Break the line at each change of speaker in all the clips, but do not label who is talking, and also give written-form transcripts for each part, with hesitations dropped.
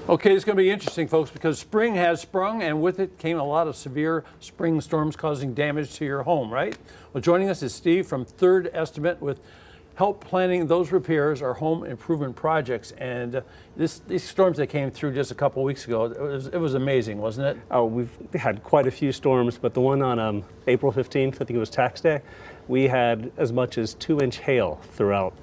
Okay, it's going to be interesting, folks, because spring has sprung, and with it came a lot of severe spring storms causing damage to your home, right? Well, joining us is Steve from Third Estimate with help planning those repairs or home improvement projects. And these storms that came through just a couple of weeks ago, it was amazing, wasn't it?
Oh, we've had quite a few storms, but the one on April 15th, I think it was tax day, we had as much as 2-inch hail throughout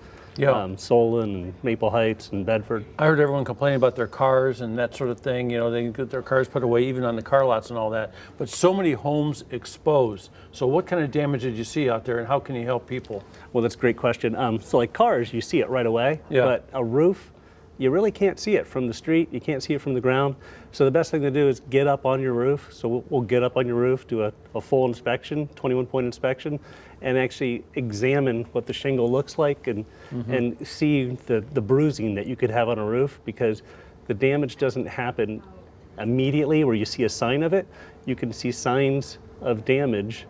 Solon and Maple Heights and Bedford.
I heard everyone complaining about their cars and that sort of thing. You know, they can get their cars put away even on the car lots and all that. But so many homes exposed. So what kind of damage did you see out there, and how can you help people?
Well, that's a great question. So like cars, you see it right away, but a roof, you really can't see it from the street. You can't see it from the ground. So the best thing to do is get up on your roof. So we'll get up on your roof, do a full inspection, 21-point inspection, and actually examine what the shingle looks like and see the bruising that you could have on a roof, because the damage doesn't happen immediately where you see a sign of it. You can see signs of damage,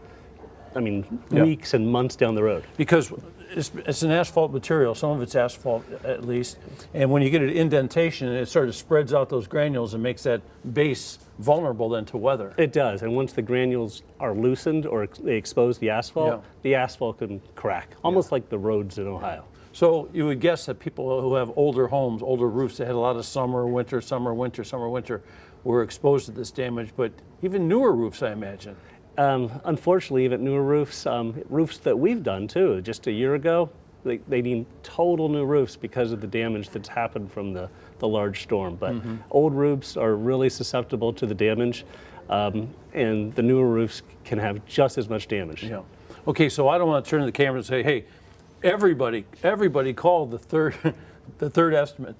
I mean, weeks and months down the road.
Because it's an asphalt material, some of it's asphalt at least, and when you get an indentation, it sort of spreads out those granules and makes that base vulnerable then to weather.
It does, and once the granules are loosened or they expose the asphalt can crack, almost like the roads in Ohio.
So you would guess that people who have older homes, older roofs, that had a lot of summer, winter, summer, winter, summer, winter, were exposed to this damage, but even newer roofs, I imagine.
Unfortunately, even newer roofs, roofs that we've done too, just a year ago, they need total new roofs because of the damage that's happened from the large storm. But old roofs are really susceptible to the damage, and the newer roofs can have just as much damage.
Yeah. Okay, so I don't want to turn to the camera and say, hey, everybody call the third estimate.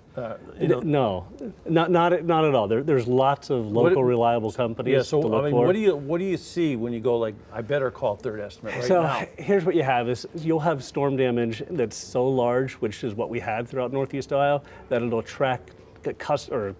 No, not at all. There's lots of local reliable companies.
Yeah. So
to look
I mean,
for.
what do you see when you go like, I better call Third Estimate right
so
now?
Here's what you have: is you'll have storm damage that's so large, which is what we had throughout Northeast Ohio, that it'll attract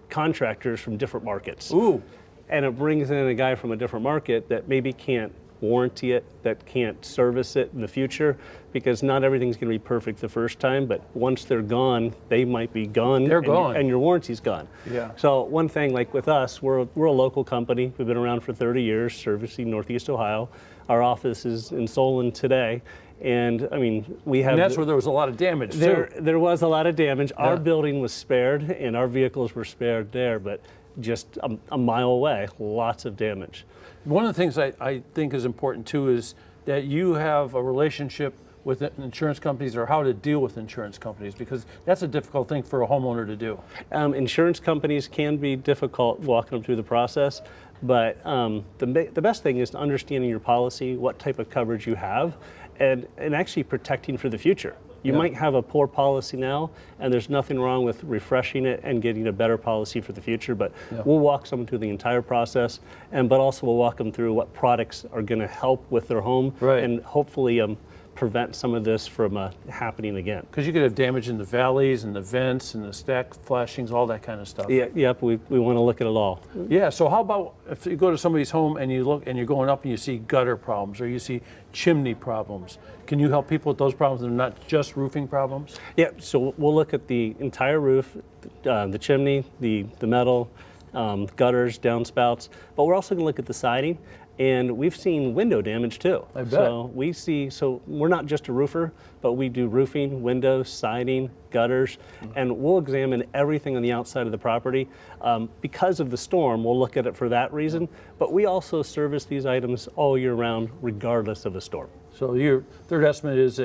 contractors from different markets.
Ooh.
And it brings in a guy from a different market that maybe can't warranty it, that can't service it in the future, because not everything's going to be perfect the first time, but once they're gone, they might be gone.
They're gone.
And your warranty's gone.
Yeah.
So one thing, like with us, we're a local company. We've been around for 30 years, servicing Northeast Ohio. Our office is in Solon today. And I mean, we have.
And that's where there was a lot of damage too.
There was a lot of damage. Yeah. Our building was spared, and our vehicles were spared there, but just a mile away, lots of damage.
One of the things I think is important too is that you have a relationship with insurance companies, or how to deal with insurance companies, because that's a difficult thing for a homeowner to do.
Insurance companies can be difficult walking them through the process, but the best thing is understanding your policy, what type of coverage you have, and actually protecting for the future. You might have a poor policy now, and there's nothing wrong with refreshing it and getting a better policy for the future, but we'll walk someone through the entire process, but also we'll walk them through what products are going to help with their home and hopefully prevent some of this from happening again.
Because you could have damage in the valleys and the vents and the stack flashings, all that kind of stuff.
Yeah, yep, we want to look at it all.
Yeah, so how about if you go to somebody's home and you look and you're going up and you see gutter problems or you see chimney problems? Can you help people with those problems and not just roofing problems?
Yeah, so we'll look at the entire roof, the chimney, the metal, gutters, downspouts, but we're also going to look at the siding. And we've seen window damage too.
I bet.
So we're not just a roofer, but we do roofing, windows, siding, gutters, and we'll examine everything on the outside of the property. Because of the storm, we'll look at it for that reason, but we also service these items all year round, regardless of the storm.
So your Third Estimate is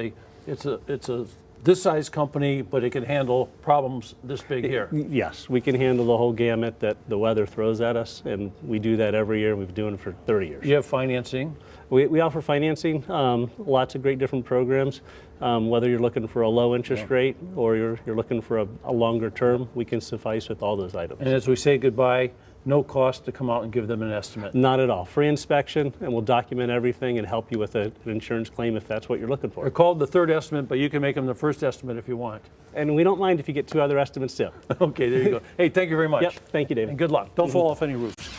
it's a this size company, but it can handle problems this big here.
Yes, we can handle the whole gamut that the weather throws at us, and we do that every year. We've been doing it for 30 years.
You have financing?
We offer financing, lots of great different programs. Whether you're looking for a low interest rate or you're looking for a longer term, we can suffice with all those items.
And as we say goodbye, no cost to come out and give them an estimate?
Not at all. Free inspection, and we'll document everything and help you with an insurance claim if that's what you're looking for.
They're called the Third Estimate, but you can make them the First Estimate if you want.
And we don't mind if you get 2 other estimates too.
Okay, there you go. Hey, thank you very much.
Yep, thank you, David.
And good luck. Don't fall off any roofs.